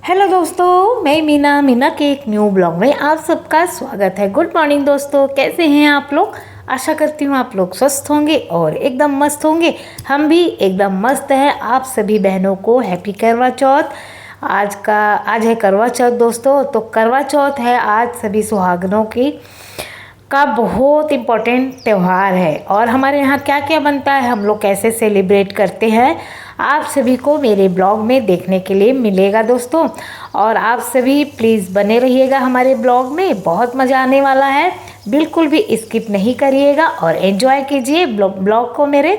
Hello दोस्तों, मैं मीना के एक न्यू ब्लॉग में आप सबका स्वागत है। गुड मॉर्निंग दोस्तों, कैसे हैं आप लोग। आशा करती हूँ आप लोग स्वस्थ होंगे और एकदम मस्त होंगे। हम भी एकदम मस्त हैं। आप सभी बहनों को हैप्पी करवा चौथ। आज है करवा चौथ दोस्तों। तो करवा चौथ है आज सभी सुहागनों की का बहुत इम्पोर्टेंट त्यौहार है। और हमारे यहाँ क्या क्या बनता है, हम लोग कैसे सेलिब्रेट करते हैं, आप सभी को मेरे ब्लॉग में देखने के लिए मिलेगा दोस्तों। और आप सभी प्लीज़ बने रहिएगा हमारे ब्लॉग में, बहुत मज़ा आने वाला है। बिल्कुल भी स्किप नहीं करिएगा और एंजॉय कीजिए ब्लॉग को मेरे।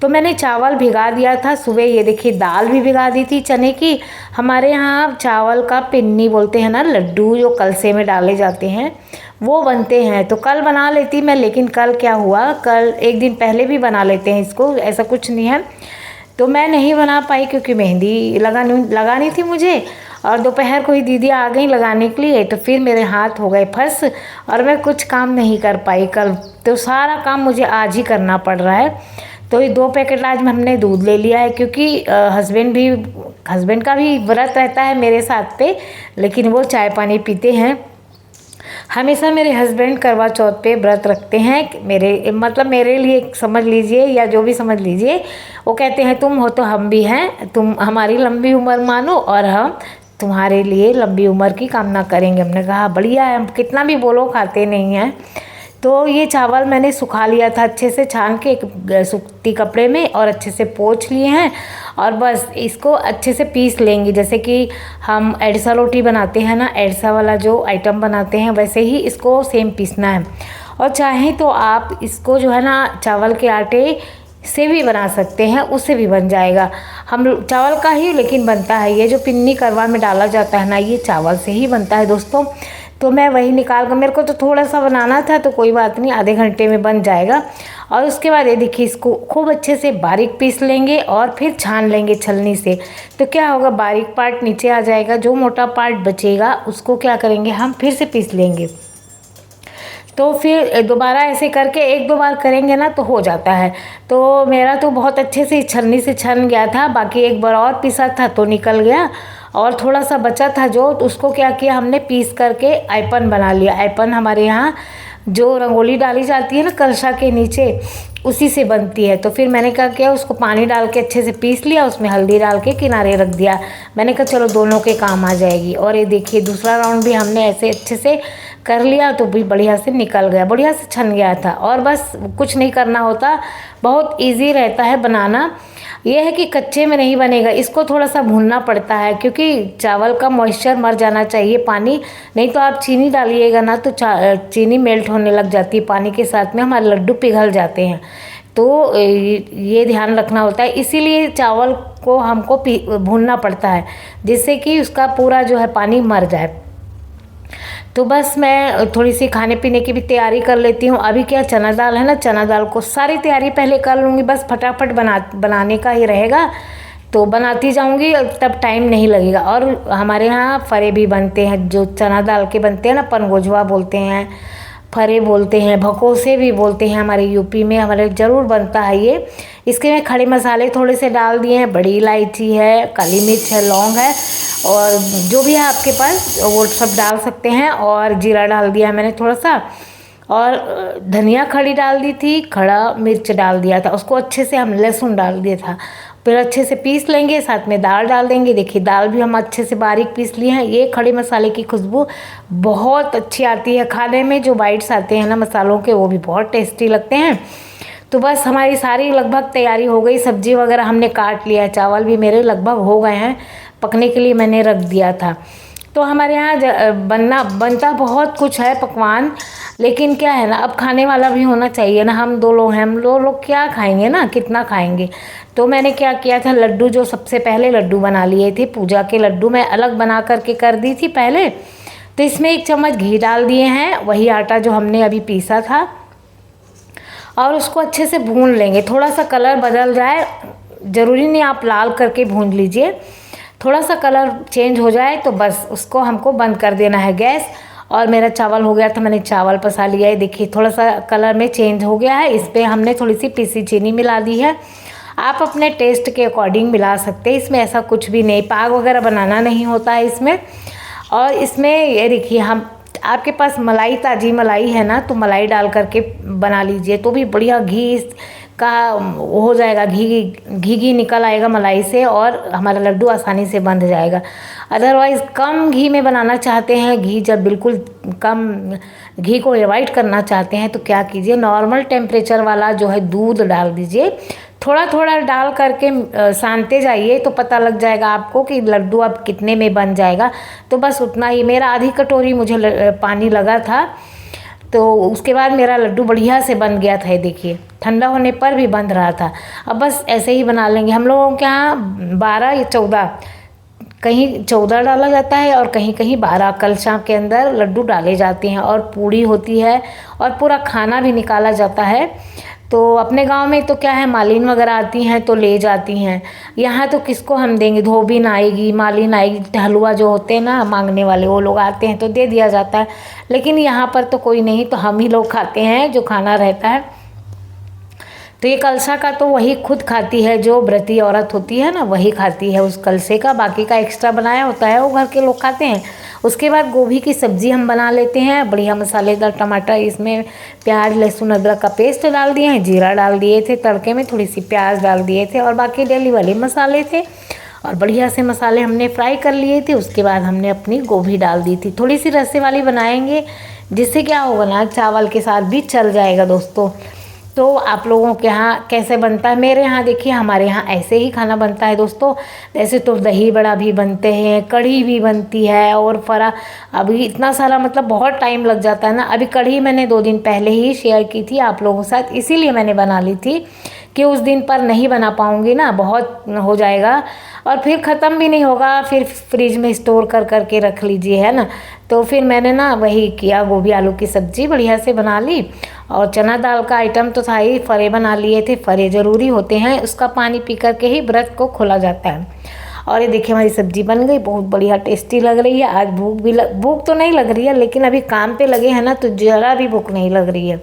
तो मैंने चावल भिगा दिया था सुबह, ये देखिए दाल भी भिगा दी थी चने की। हमारे यहाँ चावल का पिन्नी बोलते हैं ना, लड्डू जो कलसे में डाले जाते हैं वो बनते हैं। तो कल बना लेती मैं, लेकिन कल क्या हुआ, कल एक दिन पहले भी बना लेते हैं इसको, ऐसा कुछ नहीं है। तो मैं नहीं बना पाई क्योंकि मेहंदी लगानी थी मुझे, और दोपहर को ही दीदी आ गई लगाने के लिए। तो फिर मेरे हाथ हो गए फंस और मैं कुछ काम नहीं कर पाई कल। तो सारा काम मुझे आज ही करना पड़ रहा है। तो ये 2 पैकेट आज हमने दूध ले लिया है, क्योंकि हस्बैंड का भी व्रत रहता है मेरे साथ पे, लेकिन वो चाय पानी पीते हैं। हमेशा मेरे हस्बैंड करवा चौथ पे व्रत रखते हैं, मेरे लिए समझ लीजिए या जो भी समझ लीजिए। वो कहते हैं तुम हो तो हम भी हैं, तुम हमारी लंबी उम्र मानो और हम तुम्हारे लिए लंबी उम्र की कामना करेंगे। हमने कहा बढ़िया है, हम कितना भी बोलो खाते नहीं हैं। तो ये चावल मैंने सुखा लिया था अच्छे से, छान के एक सूती कपड़े में, और अच्छे से पोंछ लिए हैं। और बस इसको अच्छे से पीस लेंगे, जैसे कि हम एडसा रोटी बनाते हैं ना, एडसा वाला जो आइटम बनाते हैं वैसे ही इसको सेम पीसना है। और चाहें तो आप इसको जो है ना चावल के आटे से भी बना सकते हैं, उससे भी बन जाएगा। हम चावल का ही लेकिन बनता है, ये जो पिन्नी करवा में डाला जाता है ना, ये चावल से ही बनता है दोस्तों। तो मैं वही निकाल कर, मेरे को तो थोड़ा सा बनाना था, तो कोई बात नहीं, आधे घंटे में बन जाएगा। और उसके बाद ये देखिए, इसको खूब अच्छे से बारीक पीस लेंगे और फिर छान लेंगे छलनी से। तो क्या होगा, बारीक पार्ट नीचे आ जाएगा, जो मोटा पार्ट बचेगा उसको क्या करेंगे, हम फिर से पीस लेंगे। तो फिर दोबारा ऐसे करके 1-2 बार करेंगे ना तो हो जाता है। तो मेरा तो बहुत अच्छे से छलनी से छन गया था, बाकी एक बार और पीसा था तो निकल गया। और थोड़ा सा बचा था जो, तो उसको क्या किया हमने, पीस करके आइपन बना लिया। आइपन हमारे यहाँ जो रंगोली डाली जाती है ना कलशा के नीचे, उसी से बनती है। तो फिर मैंने क्या किया, उसको पानी डाल के अच्छे से पीस लिया, उसमें हल्दी डाल के किनारे रख दिया। मैंने कहा चलो दोनों के काम आ जाएगी। और ये देखिए दूसरा राउंड भी हमने ऐसे अच्छे से कर लिया, तो भी बढ़िया से निकल गया, बढ़िया से छन गया था। और बस कुछ नहीं करना होता, बहुत ईजी रहता है बनाना। यह है कि कच्चे में नहीं बनेगा, इसको थोड़ा सा भूनना पड़ता है, क्योंकि चावल का मॉइस्चर मर जाना चाहिए, पानी नहीं तो आप चीनी डालिएगा ना तो चीनी मेल्ट होने लग जाती है पानी के साथ में, हमारे लड्डू पिघल जाते हैं। तो ये ध्यान रखना होता है, इसीलिए चावल को हमको भूनना पड़ता है, जिससे कि उसका पूरा जो है पानी मर जाए। तो बस मैं थोड़ी सी खाने पीने की भी तैयारी कर लेती हूँ। अभी क्या चना दाल है ना, चना दाल को सारी तैयारी पहले कर लूँगी, बस फटाफट बनाने का ही रहेगा। तो बनाती जाऊँगी, तब टाइम नहीं लगेगा। और हमारे यहाँ फरे भी बनते हैं, जो चना दाल के बनते हैं ना, पनगोजवा बोलते हैं, फरे बोलते हैं, भकोसे भी बोलते हैं, हमारे यूपी में हमारे ज़रूर बनता है ये। इसके में खड़े मसाले थोड़े से डाल दिए हैं, बड़ी इलायची है, काली मिर्च है, लौंग है, और जो भी है आपके पास वो सब डाल सकते हैं। और जीरा डाल दिया है मैंने थोड़ा सा, और धनिया खड़ी डाल दी थी, खड़ा मिर्च डाल दिया था, उसको अच्छे से हम लहसुन डाल दिया था। फिर अच्छे से पीस लेंगे, साथ में दाल डाल देंगे। देखिए दाल भी हम अच्छे से बारीक पीस लिए हैं। ये खड़े मसाले की खुशबू बहुत अच्छी आती है खाने में, जो बाइट्स आते हैं ना मसालों के, वो भी बहुत टेस्टी लगते हैं। तो बस हमारी सारी लगभग तैयारी हो गई, सब्जी वगैरह हमने काट लिया, चावल भी मेरे लगभग हो गए हैं, पकने के लिए मैंने रख दिया था। तो हमारे यहाँ बनता बहुत कुछ है पकवान, लेकिन क्या है ना, अब खाने वाला भी होना चाहिए ना। हम 2 लोग हैं, हम 2 लोग क्या खाएंगे ना, कितना खाएंगे। तो मैंने क्या किया था, लड्डू जो सबसे पहले लड्डू बना लिए थे, पूजा के लड्डू मैं अलग बना करके कर दी थी पहले। तो इसमें 1 चम्मच घी डाल दिए हैं, वही आटा जो हमने अभी पीसा था, और उसको अच्छे से भून लेंगे। थोड़ा सा कलर बदल जाए, ज़रूरी नहीं आप लाल करके भून लीजिए, थोड़ा सा कलर चेंज हो जाए तो बस उसको हमको बंद कर देना है गैस। और मेरा चावल हो गया था, मैंने चावल पसा लिया है, देखिए थोड़ा सा कलर में चेंज हो गया है। इस पर हमने थोड़ी सी पीसी चीनी मिला दी है। आप अपने टेस्ट के अकॉर्डिंग मिला सकते हैं, इसमें ऐसा कुछ भी नहीं, पाग वगैरह बनाना नहीं होता है इसमें। और इसमें ये देखिए, हम आपके पास मलाई, ताज़ी मलाई है ना, तो मलाई डाल करके बना लीजिए तो भी बढ़िया घी का हो जाएगा, घी निकल आएगा मलाई से और हमारा लड्डू आसानी से बंध जाएगा। अदरवाइज़ कम घी में बनाना चाहते हैं, घी जब बिल्कुल कम घी को अवॉइड करना चाहते हैं तो क्या कीजिए, नॉर्मल टेम्परेचर वाला जो है दूध डाल दीजिए, थोड़ा थोड़ा डाल करके सानते जाइए तो पता लग जाएगा आपको कि लड्डू अब कितने में बन जाएगा। तो बस उतना ही, मेरा आधी कटोरी मुझे पानी लगा था, तो उसके बाद मेरा लड्डू बढ़िया से बन गया था। ये देखिए, ठंडा होने पर भी बन रहा था। अब बस ऐसे ही बना लेंगे। हम लोगों के यहाँ 12 या 14, कहीं 14 डाला जाता है और कहीं कहीं 12 कलशा के अंदर लड्डू डाले जाते हैं और पूड़ी होती है और पूरा खाना भी निकाला जाता है। तो अपने गांव में तो क्या है, मालिन वगैरह आती हैं तो ले जाती हैं। यहाँ तो किसको हम देंगे, धोबिन आएगी, मालिन आएगी, हलवा जो होते हैं ना मांगने वाले, वो लोग आते हैं तो दे दिया जाता है। लेकिन यहाँ पर तो कोई नहीं, तो हम ही लोग खाते हैं जो खाना रहता है। तो ये कलसा का तो वही खुद खाती है, जो व्रती औरत होती है ना वही खाती है उस कलसे का, बाकी का एक्स्ट्रा बनाया होता है वो घर के लोग खाते हैं। उसके बाद गोभी की सब्ज़ी हम बना लेते हैं, बढ़िया मसालेदार टमाटर, इसमें प्याज लहसुन अदरक का पेस्ट डाल दिए हैं, जीरा डाल दिए थे तड़के में, थोड़ी सी प्याज डाल दिए थे और बाकी डेली वाले मसाले थे और बढ़िया से मसाले हमने फ्राई कर लिए थे। उसके बाद हमने अपनी गोभी डाल दी थी, थोड़ी सी रस्से वाली बनाएंगे जिससे क्या होगा ना, चावल के साथ भी चल जाएगा दोस्तों। तो आप लोगों के यहाँ कैसे बनता है, मेरे यहाँ देखिए, हमारे यहाँ ऐसे ही खाना बनता है दोस्तों। वैसे तो दही बड़ा भी बनते हैं, कढ़ी भी बनती है और अभी इतना सारा, मतलब बहुत टाइम लग जाता है ना। अभी कढ़ी मैंने 2 दिन पहले ही शेयर की थी आप लोगों के साथ, इसीलिए मैंने बना ली थी कि उस दिन पर नहीं बना पाऊँगी ना, बहुत हो जाएगा और फिर ख़त्म भी नहीं होगा, फिर फ्रिज में स्टोर कर के रख लीजिए, है ना। तो फिर मैंने ना वही किया, गोभी आलू की सब्ज़ी बढ़िया से बना ली और चना दाल का आइटम तो था ही, फरे बना लिए थे, फरे ज़रूरी होते हैं, उसका पानी पी करके ही व्रत को खोला जाता है। और ये देखिए हमारी सब्ज़ी बन गई, बहुत बढ़िया टेस्टी लग रही है। आज भूख तो नहीं लग रही है, लेकिन अभी काम पे लगे हैं ना तो ज़रा भी भूख नहीं लग रही है।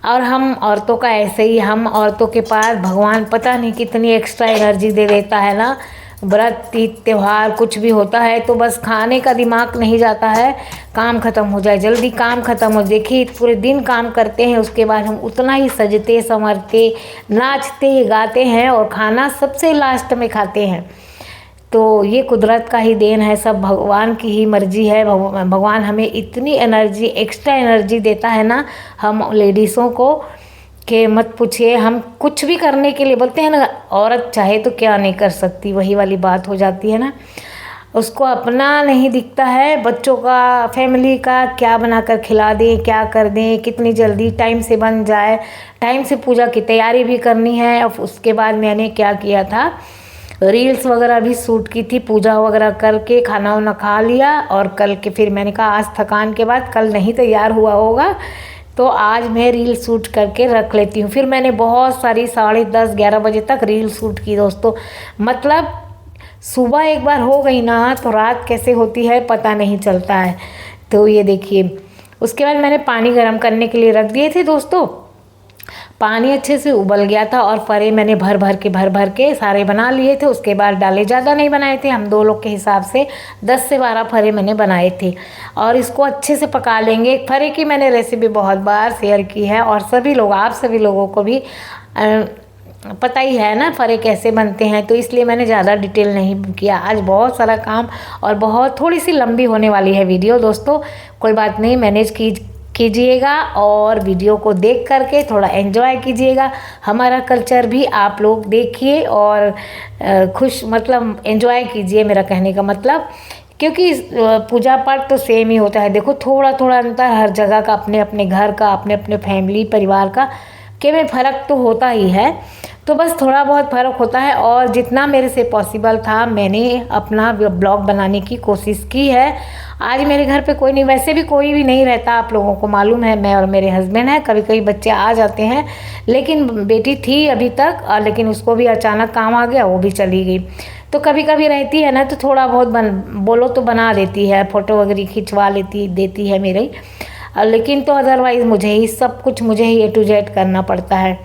और हम औरतों का ऐसे ही, हम औरतों के पास भगवान पता नहीं कितनी एक्स्ट्रा एनर्जी दे देता है ना। व्रत तीज त्यौहार कुछ भी होता है तो बस खाने का दिमाग नहीं जाता है, काम ख़त्म हो जाए, जल्दी काम ख़त्म हो। देखिए पूरे दिन काम करते हैं, उसके बाद हम उतना ही सजते संवरते नाचते गाते हैं और खाना सबसे लास्ट में खाते हैं। तो ये कुदरत का ही देन है, सब भगवान की ही मर्जी है। भगवान हमें इतनी एनर्जी, एक्स्ट्रा एनर्जी देता है ना हम लेडीज़ों को कि मत पूछिए। हम कुछ भी करने के लिए बोलते हैं ना, औरत चाहे तो क्या नहीं कर सकती, वही वाली बात हो जाती है ना। उसको अपना नहीं दिखता है, बच्चों का, फैमिली का क्या बनाकर खिला दें, क्या कर दें, कितनी जल्दी टाइम से बन जाए, टाइम से पूजा की तैयारी भी करनी है। और उसके बाद मैंने क्या किया था, रील्स वगैरह भी शूट की थी, पूजा वगैरह करके खाना वाना खा लिया और कल के फिर मैंने कहा आज थकान के बाद कल नहीं तैयार हुआ होगा तो आज मैं रील शूट करके रख लेती हूँ। फिर मैंने बहुत सारी 10:30-11 बजे तक रील शूट की दोस्तों। मतलब सुबह एक बार हो गई ना तो रात कैसे होती है पता नहीं चलता है। तो ये देखिए, उसके बाद मैंने पानी गर्म करने के लिए रख दिए थे दोस्तों। पानी अच्छे से उबल गया था और फरे मैंने भर भर के सारे बना लिए थे। उसके बाद डाले, ज़्यादा नहीं बनाए थे, हम 2 लोग के हिसाब से 10 से 12 फरे मैंने बनाए थे। और इसको अच्छे से पका लेंगे। फरे की मैंने रेसिपी बहुत बार शेयर की है और सभी लोग, आप सभी लोगों को भी पता ही है ना फरे कैसे बनते हैं, तो इसलिए मैंने ज़्यादा डिटेल नहीं किया। आज बहुत सारा काम और बहुत थोड़ी सी लंबी होने वाली है वीडियो दोस्तों। कोई बात नहीं, मैनेज कीजिएगा और वीडियो को देख करके थोड़ा एंजॉय कीजिएगा। हमारा कल्चर भी आप लोग देखिए और मतलब एंजॉय कीजिए, मेरा कहने का मतलब। क्योंकि पूजा पाठ तो सेम ही होता है। देखो थोड़ा थोड़ा अंतर हर जगह का, अपने अपने घर का, अपने अपने फैमिली परिवार का के में फ़र्क तो होता ही है। तो बस थोड़ा बहुत फ़र्क होता है और जितना मेरे से पॉसिबल था मैंने अपना ब्लॉग बनाने की कोशिश की है। आज मेरे घर पे कोई नहीं, वैसे भी कोई भी नहीं रहता, आप लोगों को मालूम है, मैं और मेरे हस्बैंड हैं। कभी कभी बच्चे आ जाते हैं, लेकिन बेटी थी अभी तक, लेकिन उसको भी अचानक काम आ गया, वो भी चली गई। तो कभी कभी रहती है ना तो थोड़ा बहुत बोलो तो बना देती है, फ़ोटो वगैरह खिंचवा देती है मेरी। लेकिन तो अदरवाइज़ मुझे ही सब कुछ, मुझे ही A to Z करना पड़ता है।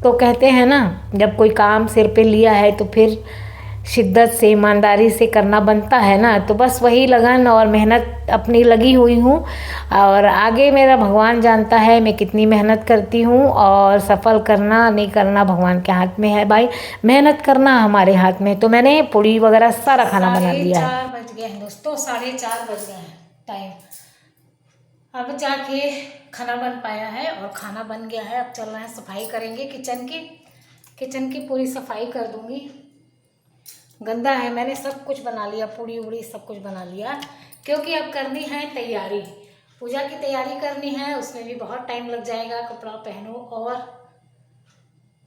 तो कहते हैं ना, जब कोई काम सिर पे लिया है तो फिर शिद्दत से ईमानदारी से करना बनता है ना। तो बस वही लगन और मेहनत अपनी लगी हुई हूँ, और आगे मेरा भगवान जानता है मैं कितनी मेहनत करती हूँ, और सफल करना नहीं करना भगवान के हाथ में है भाई, मेहनत करना हमारे हाथ में। तो मैंने पूड़ी वगैरह सारा खाना बना लिया है। 4 बज गए हैं दोस्तों, 4:30 बज गए हैं टाइम। अब जाके खाना बन पाया है और खाना बन गया है। अब चल रहे हैं सफाई करेंगे किचन की पूरी सफाई कर दूंगी। गंदा है, मैंने सब कुछ बना लिया, पूड़ी उड़ी सब कुछ बना लिया, क्योंकि अब करनी है तैयारी, पूजा की तैयारी करनी है, उसमें भी बहुत टाइम लग जाएगा। कपड़ा पहनो, और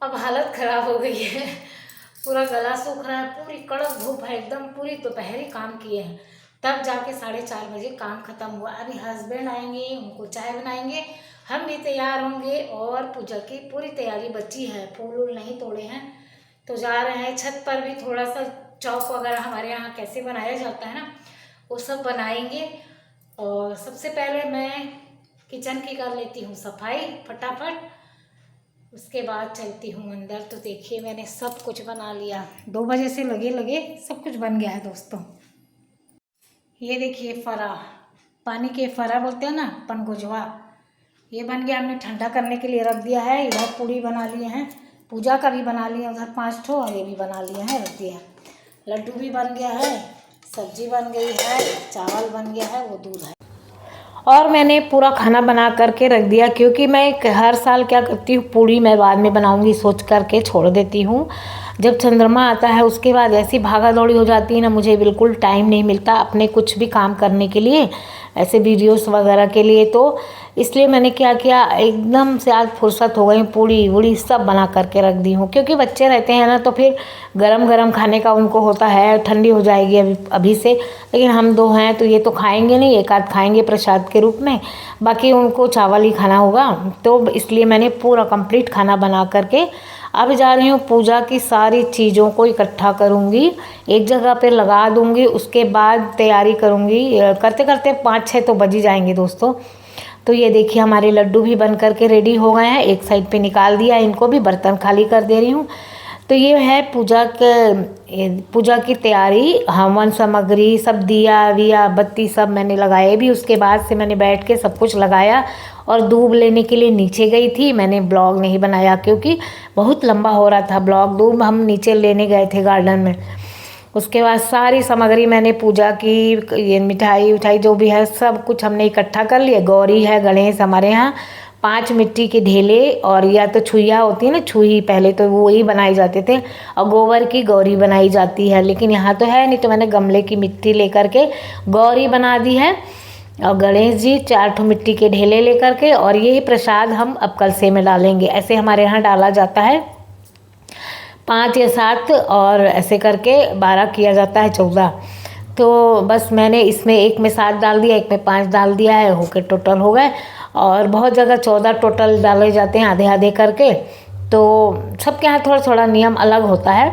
अब हालत ख़राब हो गई है, पूरा गला सूख रहा है, पूरी कड़क धूप है एकदम, पूरी दोपहरी काम किए हैं, तब जाके 4:30 बजे काम ख़त्म हुआ। अभी हस्बैंड आएंगे, उनको चाय बनाएंगे, हम भी तैयार होंगे, और पूजा की पूरी तैयारी बची है। फूल वूल नहीं तोड़े हैं तो जा रहे हैं छत पर भी थोड़ा सा चौक वगैरह हमारे यहाँ कैसे बनाया जाता है ना, वो सब बनाएंगे। और सबसे पहले मैं किचन की कर लेती हूँ सफाई फटाफट, उसके बाद चलती हूँ अंदर। तो देखिए मैंने सब कुछ बना लिया, 2 बजे से लगे सब कुछ बन गया है दोस्तों। ये देखिए फरा, पानी के फरा बोलते हैं ना, पनगुजवा, ये बन गया। हमने ठंडा करने के लिए रख दिया है। इधर पूड़ी बना लिए हैं, पूजा का भी बना लिया, उधर 5 ठो, और ये भी बना लिया है, रख दिया। लड्डू भी बन गया है, सब्जी बन गई है, चावल बन गया है, वो दूध है। और मैंने पूरा खाना बना करके रख दिया, क्योंकि मैं हर साल क्या करती हूँ, पूड़ी मैं बाद में बनाऊँगी सोच करके छोड़ देती हूँ। जब चंद्रमा आता है उसके बाद ऐसी भागा दौड़ी हो जाती है ना, मुझे बिल्कुल टाइम नहीं मिलता अपने कुछ भी काम करने के लिए, ऐसे वीडियोस वगैरह के लिए। तो इसलिए मैंने क्या किया, एकदम से आज फुर्सत हो गई, पूड़ी वूड़ी सब बना करके रख दी हूँ। क्योंकि बच्चे रहते हैं ना, तो फिर गरम गरम खाने का उनको होता है, ठंडी हो जाएगी अभी से, लेकिन हम 2 हैं तो ये तो खाएंगे नहीं, एक आध खाएंगे प्रसाद के रूप में, बाकी उनको चावल ही खाना होगा। तो इसलिए मैंने पूरा कंप्लीट खाना बना करके अब जा रही हूँ पूजा की सारी चीज़ों को इकट्ठा करूँगी, एक जगह पे लगा दूँगी, उसके बाद तैयारी करूँगी। करते करते 5-6 तो बज ही जाएंगे दोस्तों। तो ये देखिए हमारे लड्डू भी बन करके रेडी हो गए हैं, एक साइड पे निकाल दिया, इनको भी बर्तन खाली कर दे रही हूँ। तो ये है पूजा की तैयारी, हवन सामग्री सब, दिया विया बत्ती सब मैंने लगाए भी। उसके बाद से मैंने बैठ के सब कुछ लगाया, और दूब लेने के लिए नीचे गई थी। मैंने ब्लॉग नहीं बनाया क्योंकि बहुत लंबा हो रहा था ब्लॉग। दूब हम नीचे लेने गए थे गार्डन में। उसके बाद सारी सामग्री मैंने पूजा की, ये मिठाई जो भी है सब कुछ हमने इकट्ठा कर लिया। गौरी है, गणेश, हमारे यहाँ 5 मिट्टी के ढेले, और या तो छुइया होती है ना, छुई पहले तो वो ही बनाए जाते थे, और गोबर की गौरी बनाई जाती है, लेकिन यहाँ तो है नहीं, तो मैंने गमले की मिट्टी लेकर के गौरी बना दी है। और गणेश जी 4 ठो मिट्टी के ढेले लेकर के, और यही प्रसाद हम अब कलसे में डालेंगे। ऐसे हमारे यहाँ डाला जाता है 5 या 7, और ऐसे करके 12 किया जाता है, 14। तो बस मैंने इसमें एक में 7 डाल दिया, एक में 5 डाल दिया है, होकर टोटल हो गए। और बहुत जगह 14 टोटल डाले जाते हैं, आधे आधे करके। तो सबके यहाँ थोड़ा थोड़ा नियम अलग होता है।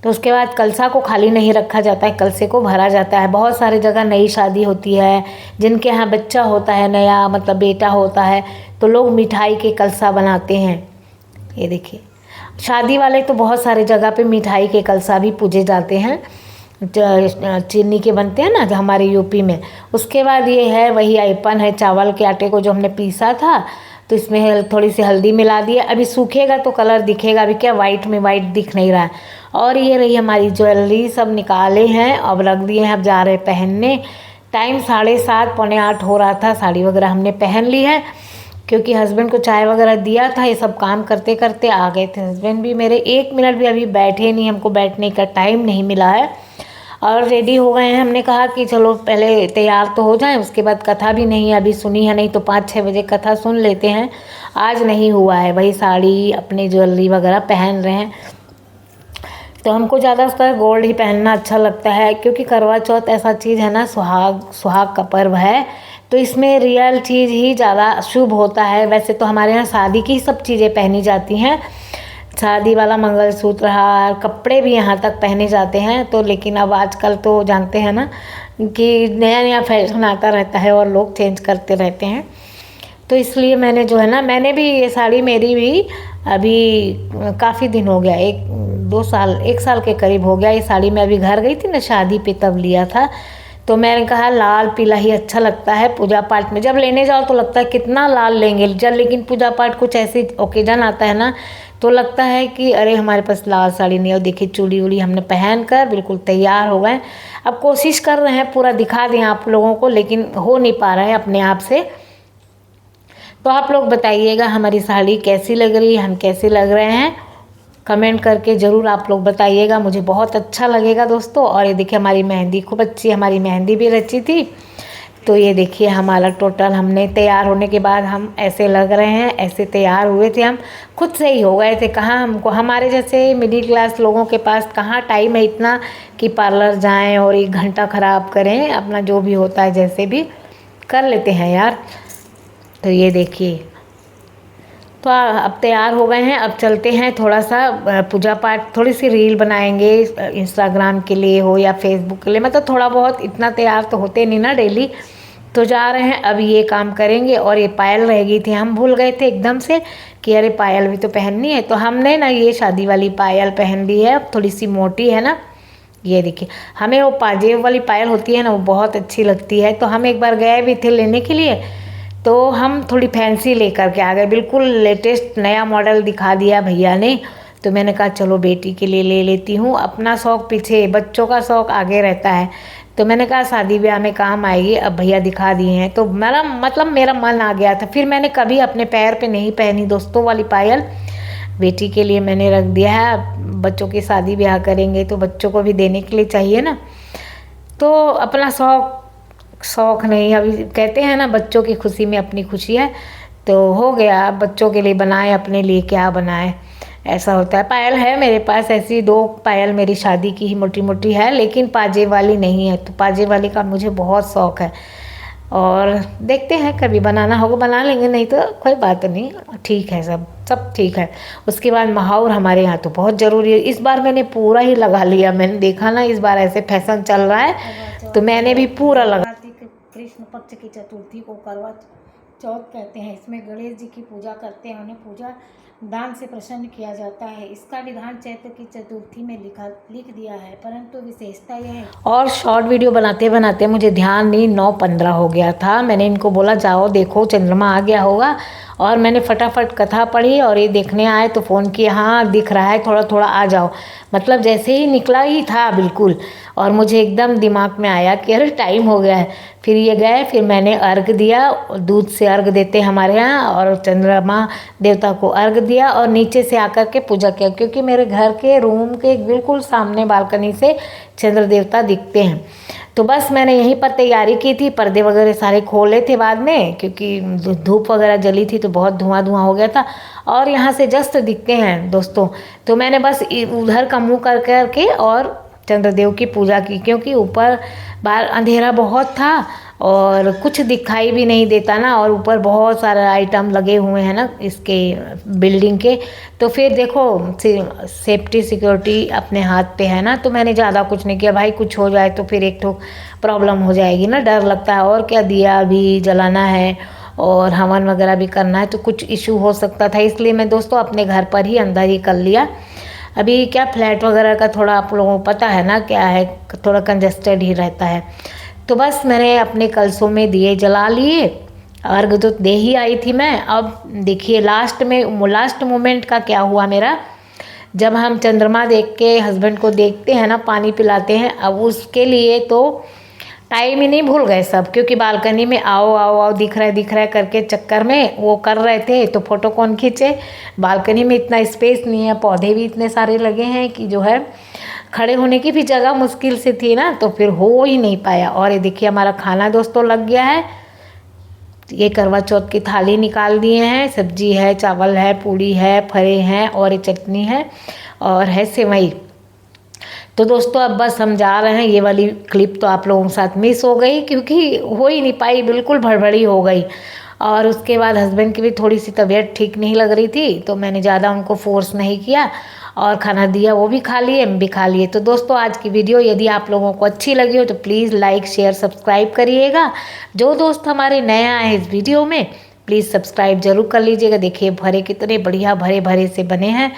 तो उसके बाद कलसा को खाली नहीं रखा जाता है, कलसे को भरा जाता है। बहुत सारी जगह नई शादी होती है, जिनके यहाँ बच्चा होता है नया, मतलब बेटा होता है, तो लोग मिठाई के कलसा बनाते हैं। ये देखिए शादी वाले तो बहुत सारे जगह पे मिठाई के कलसा भी पूजे जाते हैं, चीनी के बनते हैं ना, जो हमारे यूपी में। उसके बाद ये है वही आइपन है, चावल के आटे को जो हमने पीसा था, तो इसमें थोड़ी सी हल्दी मिला दी है। अभी सूखेगा तो कलर दिखेगा, अभी क्या वाइट में वाइट दिख नहीं रहा है। और ये रही हमारी ज्वेलरी, सब निकाले हैं, अब रख दिए हैं, अब जा रहे पहनने। टाइम 7:30 पौने 8 हो रहा था, साड़ी वगैरह हमने पहन ली है, क्योंकि हस्बैंड को चाय वगैरह दिया था। ये सब काम करते करते आ गए थे हस्बैंड भी मेरे, 1 मिनट भी अभी बैठे नहीं, हमको बैठने का टाइम नहीं मिला है। और रेडी हो गए हैं, हमने कहा कि चलो पहले तैयार तो हो जाएं, उसके बाद कथा भी नहीं अभी सुनी है, नहीं तो 5-6 बजे कथा सुन लेते हैं। आज नहीं हुआ है, वही साड़ी अपने ज्वेलरी वगैरह पहन रहे हैं। तो हमको ज़्यादातर गोल्ड ही पहनना अच्छा लगता है, क्योंकि करवा चौथ ऐसा चीज़ है ना, सुहाग का पर्व है, तो इसमें रियल चीज़ ही ज़्यादा शुभ होता है। वैसे तो हमारे यहाँ शादी की सब चीज़ें पहनी जाती हैं, शादी वाला मंगलसूत्र, हार, कपड़े भी यहाँ तक पहने जाते हैं। तो लेकिन अब आजकल तो जानते हैं ना कि नया नया फैशन आता रहता है और लोग चेंज करते रहते हैं। तो इसलिए मैंने जो है ना, मैंने भी ये साड़ी मेरी भी अभी काफ़ी दिन हो गया, 1 साल के करीब हो गया। ये साड़ी मैं अभी घर गई थी ना शादी पे, तब लिया था। तो मैंने कहा लाल पीला ही अच्छा लगता है पूजा पाठ में। जब लेने जाओ तो लगता है कितना लाल लेंगे, जब लेकिन पूजा पाठ कुछ ऐसी ओकेजन आता है ना, तो लगता है कि अरे हमारे पास लाल साड़ी नहीं है। और देखिए चूड़ी वूड़ी हमने पहन कर बिल्कुल तैयार हो गए। अब कोशिश कर रहे हैं पूरा दिखा दें आप लोगों को, लेकिन हो नहीं पा रहा है अपने आप से। तो आप लोग बताइएगा हमारी साड़ी कैसी लग रही है, हम कैसे लग रहे हैं, कमेंट करके ज़रूर आप लोग बताइएगा, मुझे बहुत अच्छा लगेगा दोस्तों। और ये देखिए हमारी मेहंदी खूब अच्छी, हमारी मेहंदी भी रची थी। तो ये देखिए हमारा टोटल, हमने तैयार होने के बाद हम ऐसे लग रहे हैं, ऐसे तैयार हुए थे, हम खुद से ही हो गए थे। कहाँ हमको, हमारे जैसे मिडिल क्लास लोगों के पास कहाँ टाइम है इतना कि पार्लर जाएं और 1 घंटा ख़राब करें, अपना जो भी होता है जैसे भी कर लेते हैं यार। तो ये देखिए, तो अब तैयार हो गए हैं। अब चलते हैं थोड़ा सा पूजा पाठ, थोड़ी सी रील बनाएंगे इंस्टाग्राम के लिए हो या फेसबुक के लिए, मतलब थोड़ा बहुत, इतना तैयार तो होते नहीं ना डेली। तो जा रहे हैं अब ये काम करेंगे। और ये पायल रह गई थी, हम भूल गए थे एकदम से कि अरे पायल भी तो पहननी है। तो हमने ना ये शादी वाली पायल पहन ली है, अब थोड़ी सी मोटी है ना। ये देखिए हमें वो पाजेब वाली पायल होती है ना, वो बहुत अच्छी लगती है। तो हम एक बार गए भी थे लेने के लिए, तो हम थोड़ी फैंसी लेकर के आ गए, बिल्कुल लेटेस्ट नया मॉडल दिखा दिया भैया ने। तो मैंने कहा चलो बेटी के लिए ले लेती हूँ, अपना शौक़ पीछे, बच्चों का शौक़ आगे रहता है। तो मैंने कहा शादी ब्याह में काम आएगी, अब भैया दिखा दिए हैं तो मेरा मन आ गया था। फिर मैंने कभी अपने पैर पे नहीं पहनी दोस्तों वाली पायल, बेटी के लिए मैंने रख दिया है। बच्चों की शादी ब्याह करेंगे तो बच्चों को भी देने के लिए चाहिए ना। तो अपना शौक़ नहीं, अभी कहते हैं ना बच्चों की खुशी में अपनी खुशी है। तो हो गया, अब बच्चों के लिए बनाए, अपने लिए क्या बनाए, ऐसा होता है। पायल है मेरे पास, ऐसी 2 पायल मेरी शादी की ही मोटी मोटी है, लेकिन पाजेब वाली नहीं है। तो पाजेब वाली का मुझे बहुत शौक़ है, और देखते हैं कभी बनाना होगा बना लेंगे, नहीं तो कोई बात नहीं, ठीक है, सब ठीक है। उसके बाद महावर हमारे यहाँ तो बहुत ज़रूरी है। इस बार मैंने पूरा ही लगा लिया, मैंने देखा ना इस बार ऐसे फैशन चल रहा है तो मैंने भी पूरा लगा। कार्तिक कृष्ण पक्ष की चतुर्थी को करवा चौथ कहते हैं। इसमें गणेश जी की पूजा करते हैं, उन्हें पूजा दान से प्रसन्न किया जाता है। इसका विधान चैत्र की चतुर्थी में लिख दिया है, परंतु विशेषता यह है। और शॉर्ट वीडियो बनाते बनाते मुझे ध्यान नहीं, 9:15 हो गया था। मैंने इनको बोला जाओ देखो चंद्रमा आ गया होगा, और मैंने फटाफट कथा पढ़ी और ये देखने आए तो फ़ोन किया, हाँ दिख रहा है, थोड़ा थोड़ा आ जाओ। मतलब जैसे ही निकला ही था बिल्कुल, और मुझे एकदम दिमाग में आया कि अरे टाइम हो गया है। फिर ये गए, फिर मैंने अर्घ दिया, दूध से अर्घ देते हमारे यहाँ, और चंद्रमा देवता को अर्घ दिया और नीचे से आकर के पूजा किया, क्योंकि मेरे घर के रूम के बिल्कुल सामने बालकनी से चंद्र देवता दिखते हैं। तो बस मैंने यहीं पर तैयारी की थी, पर्दे वगैरह सारे खोले थे बाद में, क्योंकि धूप वगैरह जली थी तो बहुत धुआं हो गया था, और यहाँ से जस्ट दिखते हैं दोस्तों। तो मैंने बस उधर का मुँह कर करके और चंद्रदेव की पूजा की, क्योंकि ऊपर बाहर अंधेरा बहुत था और कुछ दिखाई भी नहीं देता ना, और ऊपर बहुत सारे आइटम लगे हुए हैं ना इसके बिल्डिंग के। तो फिर देखो सेफ्टी सिक्योरिटी अपने हाथ पे है ना, तो मैंने ज़्यादा कुछ नहीं किया। भाई कुछ हो जाए तो फिर एक तो प्रॉब्लम हो जाएगी ना, डर लगता है। और क्या, दिया भी जलाना है और हवन वगैरह भी करना है, तो कुछ इशू हो सकता था, इसलिए मैं दोस्तों अपने घर पर ही अंदर ही कर लिया। अभी क्या फ्लैट वगैरह का थोड़ा आप लोगों को पता है ना क्या है, थोड़ा कंजस्टेड ही रहता है। तो बस मैंने अपने कलशों में दिए जला लिए, अर्घ तो दे ही आई थी मैं। अब देखिए लास्ट मोमेंट का क्या हुआ मेरा, जब हम चंद्रमा देख के हस्बैंड को देखते हैं ना, पानी पिलाते हैं, अब उसके लिए तो टाइम ही नहीं, भूल गए सब, क्योंकि बालकनी में आओ आओ आओ दिख रहा है करके चक्कर में वो कर रहे थे। तो फोटो कौन खींचे, बालकनी में इतना स्पेस नहीं है, पौधे भी इतने सारे लगे हैं कि जो है खड़े होने की भी जगह मुश्किल से थी ना, तो फिर हो ही नहीं पाया। और ये देखिए हमारा खाना दोस्तों लग गया है। ये करवा चौथ की थाली निकाल दिए हैं, सब्जी है, चावल है, पूड़ी है, फरे हैं, और ये चटनी है, और है सेवई। तो दोस्तों अब बस हम जा रहे हैं। ये वाली क्लिप तो आप लोगों के साथ मिस हो गई, क्योंकि हो ही नहीं पाई, बिल्कुल भड़बड़ी हो गई। और उसके बाद हस्बैंड की भी थोड़ी सी तबीयत ठीक नहीं लग रही थी, तो मैंने ज़्यादा उनको फोर्स नहीं किया, और खाना दिया, वो भी खा लिए, हम भी खा लिए। तो दोस्तों आज की वीडियो यदि आप लोगों को अच्छी लगी हो तो प्लीज़ लाइक शेयर सब्सक्राइब करिएगा। जो दोस्त हमारे नए आए इस वीडियो में, प्लीज़ सब्सक्राइब जरूर कर लीजिएगा। देखिए भरे कितने बढ़िया भरे भरे से बने हैं।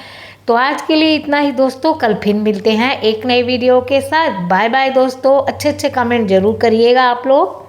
तो आज के लिए इतना ही दोस्तों, कल फिर मिलते हैं एक नई वीडियो के साथ। बाय बाय दोस्तों, अच्छे अच्छे कमेंट जरूर करिएगा आप लोग।